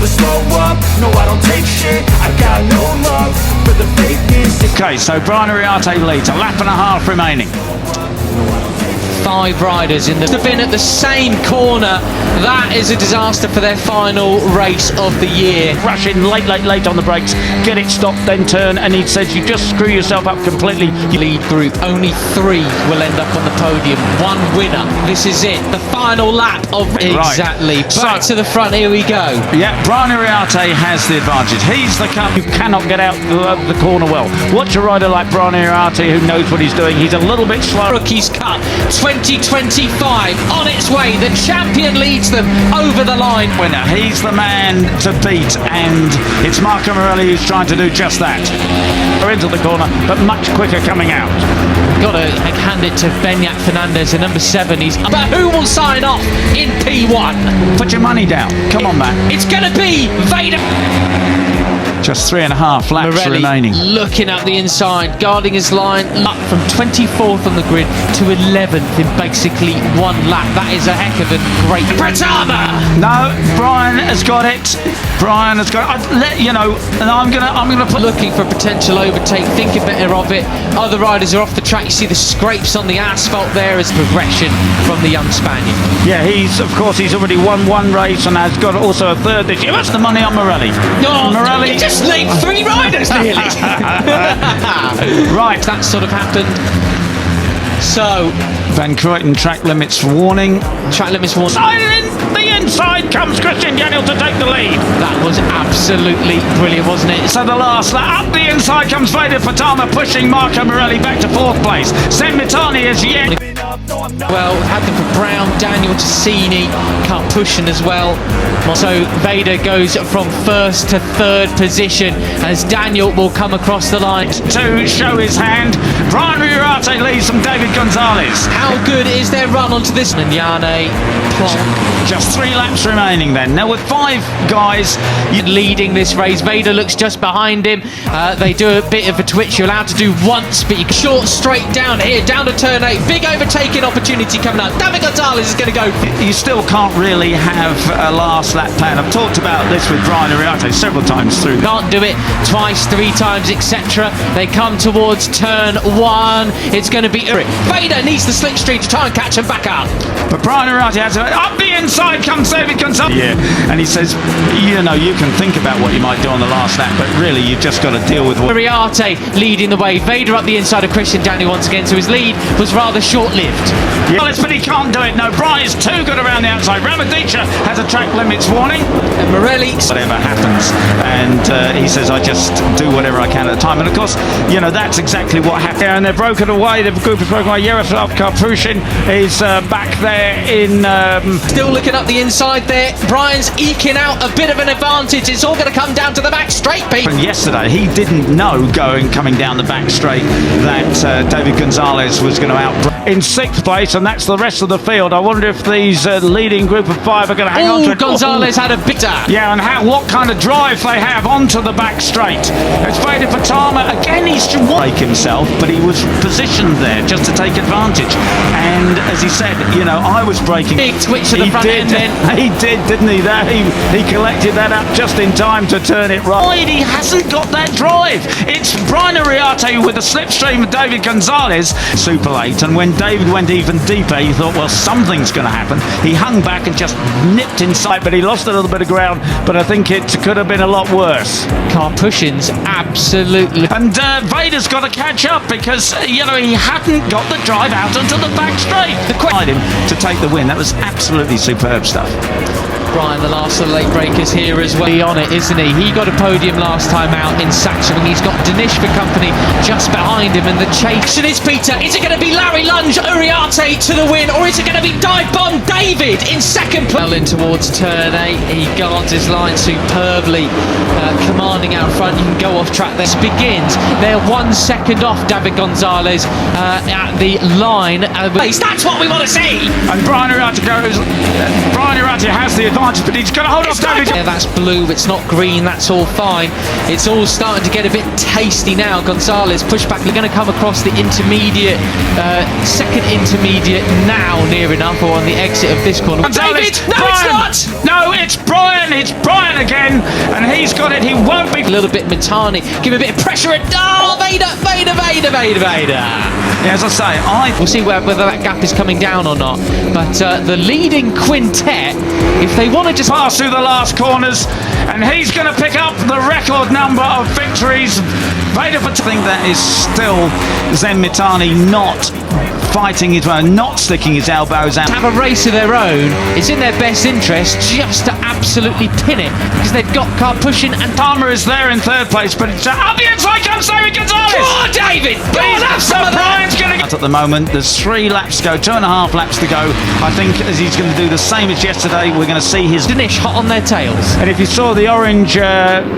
never slow up, no I don't take shit. I got no love for the fakeness. Okay, so Brian Ariarte leads, a lap and a half remaining. 5 riders in the bin at the same corner. That is a disaster for their final race of the year. Rush in late on the brakes, get it stopped, then turn, and he says you just screw yourself up completely. Lead group, only 3 will end up on the podium. 1 winner. This is it, the final lap of... Exactly. Back to the front, here we go. Yeah, Brian Ariarte has the advantage. He's the car who cannot get out the corner well. Watch a rider like Brian Ariarte who knows what he's doing. He's a little bit slow. Rookies Cup 2025 on its way. The champion leads them over the line. Winner, he's the man to beat, and it's Marco Morelli who's trying to do just that. We're into the corner, but much quicker coming out. Got to hand it to Beñat Fernandez, the number 7. But who will sign off in P1? Put your money down. Come on, man. It's going to be Veda. Just 3.5 laps Morelli remaining. Looking up the inside, guarding his line, up from 24th on the grid to 11th in basically 1 lap. That is a heck of a great... Pratama! No, Brian has got it. Brian has got it. You know, and I'm gonna put... Looking for a potential overtake, thinking better of it. Other riders are off the track. You see the scrapes on the asphalt there as progression from the young Spaniard. Yeah, of course, he's already won 1 race and has got also a 3rd this year. That's the money on Morelli. Oh, Morelli... You just named 3 riders, nearly. Right. That sort of happened. So... Van Kruijten track limits warning. Track limits warning. The inside comes Christian Daniel to take the lead. That was absolutely brilliant, wasn't it? So the last lap, up the inside comes Veda Pratama, pushing Marco Morelli back to 4th place. Semitani is yet... Well, we've had them for Brown, Daniel, Tassini, Karpushin as well. So Veda goes from 1st to 3rd position as Daniel will come across the line. To show his hand, Brian Ariarte leads from David Gonzalez. How good is their run onto this? Yane, Plonk. Just 3 laps remaining then. Now with 5 guys leading this race, Veda looks just behind him. They do a bit of a twitch. You're allowed to do once, but you can short straight down here, down to turn 8. Big overtaking opportunity coming up. David Gonzalez is going to go. You still can't really have a last lap plan. I've talked about this with Brian Ariarte several times through. Can't do it twice, 3 times, etc. They come towards turn 1. It's going to be Veda needs the slipstream to try and catch him back up. But Brian Ariarte has up the inside comes David Gonzalez. Yeah, and he says, you know, you can think about what you might do on the last lap, but really you've just got to deal with what... Ariarte leading the way. Veda up the inside of Christian Daniel once again, so his lead was rather short-lived. Yeah. But he can't do it. No, Brian is too good around the outside. Ramadicha has a track limits warning. And Morelli... Whatever happens. And he says, I just do whatever I can at the time. And of course, you know, that's exactly what happened. And they're broken away. The group is broken away. Yaroslav Karpushin is back there in... Still looking up the inside there. Brian's eking out a bit of an advantage. It's all going to come down to the back straight, Pete. And yesterday, he didn't know coming down the back straight that David Gonzalez was going to out in 6th place, and that's the rest of the field. I wonder if these leading group of 5 are going to hang on to it. Gonzalez had a bitter. Yeah, and what kind of drive they have onto the back straight. It's Veda Pratama. Again, he's to break himself, but he was positioned there just to take advantage. And as he said, you know, I was braking. Big twitch to the front end then. He did, didn't he? He collected that up just in time to turn it right. He hasn't got that drive. It's Brian Ariarte with a slipstream of David Gonzalez. Super late, and when David went even deeper, he thought, well, something's going to happen. He hung back and just nipped inside, but he lost a little bit of ground, but I think it could have been a lot worse. Karpushin's absolutely... And Veda's got to catch up because, you know, he hadn't got the drive out onto the back straight. Him to take the win. That was absolutely superb stuff. Brian, the last of the late breakers here as well. On it, isn't he? He got a podium last time out in Saxon. He's got Danish for company just behind him, and the chase. And it's Peter. Is it going to be Larry Lunge, Ariarte to the win, or is it going to be Dive Bomb David in 2nd place? Well in towards turn 8. He guards his line superbly, commanding out front. You can go off track. This begins. They're 1 second off David Gonzalez at the line. That's what we want to see. And Brian Ariarte goes. Brian Ariarte has the advantage, but he's got to hold off David. Yeah, that's blue. It's not green. That's all fine. It's all starting to get a bit tasty now. Gonzalez push back. They're going to come across the intermediate, 2nd intermediate now, near enough, or on the exit of this corner. Gonzalez, David, no, Brian. it's not. No, it's Brian. It's Brian again, and he's got it. He won't be. A little bit Mitani, give a bit of pressure at Veda. Yeah, as I say, We'll see whether that gap is coming down or not. But the leading quintet, if they want to just pass through the last corners, and he's going to pick up the record number of victories. Veda Ega, I think that is still Zen Mitani not fighting his way, not sticking his elbows out. To have a race of their own, it's in their best interest just to absolutely pin it, because they've got car pushing, and Palmer is there in third place, but it's up the inside comes David Gonzalez. Come on, David! Go on, have some of that! At the moment, there's 3 laps to go, 2.5 laps to go. I think as he's going to do the same as yesterday, we're going to see his Dinesh hot on their tails. And if you saw the orange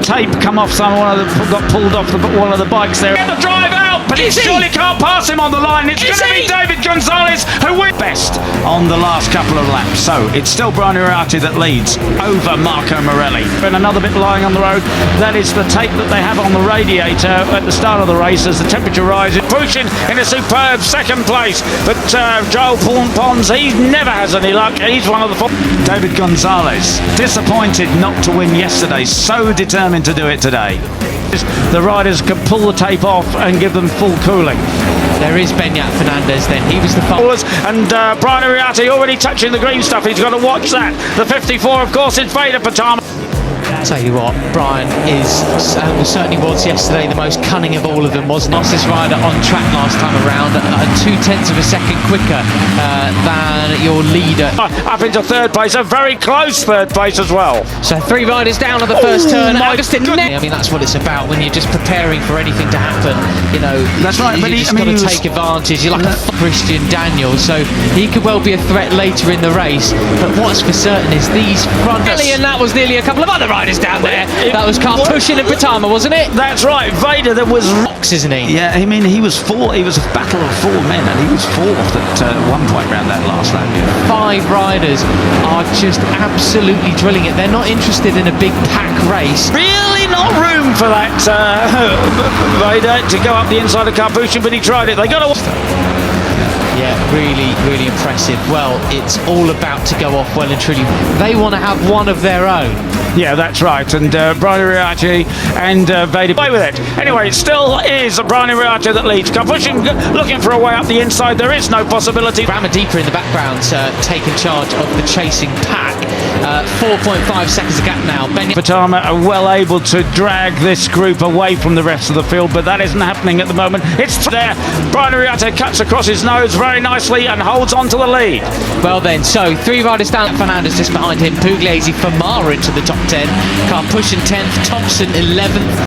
tape come off, got pulled off one of the bikes there. Get the drive out, but he surely can't pass him on the line. It's going to be David Gonzalez who wins best on the last couple of laps. So it's still Brian Uriarte that leads over Marco Morelli. And another bit lying on the road. That is the tape that they have on the radiator at the start of the race as the temperature rises. Pushing in a superb second place, but Joel Pons, he never has any luck. He's one of the 4. David Gonzalez, disappointed not to win yesterday, so determined to do it today. The riders can pull the tape off and give them full cooling. There is Benyat Fernandez then, he was the and Brian Uriarte already touching the green stuff, he's got to watch that. The 54, of course, is Veda Pratama. Tell you what, Brian certainly was yesterday the most cunning of all of them, wasn't he? Fastest rider on track last time around, 0.2 of a second quicker than your leader. Up into third place, a very close third place as well. So 3 riders down at the first turn. Agustin, I mean, that's what it's about when you're just preparing for anything to happen. You know, that's right. You just got to take advantage. You're like a Christian Daniels, so he could well be a threat later in the race. But what's for certain is these front. And that was nearly a couple of other riders down there. That was car pushing in Pratama, wasn't it? That's right. Veda, there was rocks, isn't he? Yeah, I mean, he was a battle of 4 men, and he was 4th at one point around that last lap. 5 riders are just absolutely drilling it. They're not interested in a big pack race. Really not room for that Veda to go up the inside of Carpucci, but he tried it. They got to. Yeah, really, really impressive. Well, it's all about to go off well and truly. They want to have one of their own. Yeah, that's right. And Brian Uriarte and Veda play with it. Anyway, it still is Brian Uriarte that leads. Carpucci looking for a way up the inside. There is no possibility. Rama deeper in the background, taking charge of the chasing pack. 4.5 seconds of gap now. Pratama are well able to drag this group away from the rest of the field, but that isn't happening at the moment. It's there. Brian Uriarte cuts across his nose very nicely and holds on to the lead. Well then, so 3 riders down. Fernandez just behind him. Pugliese, Famara into the top 10. Car pushing 10th. Thompson 11th.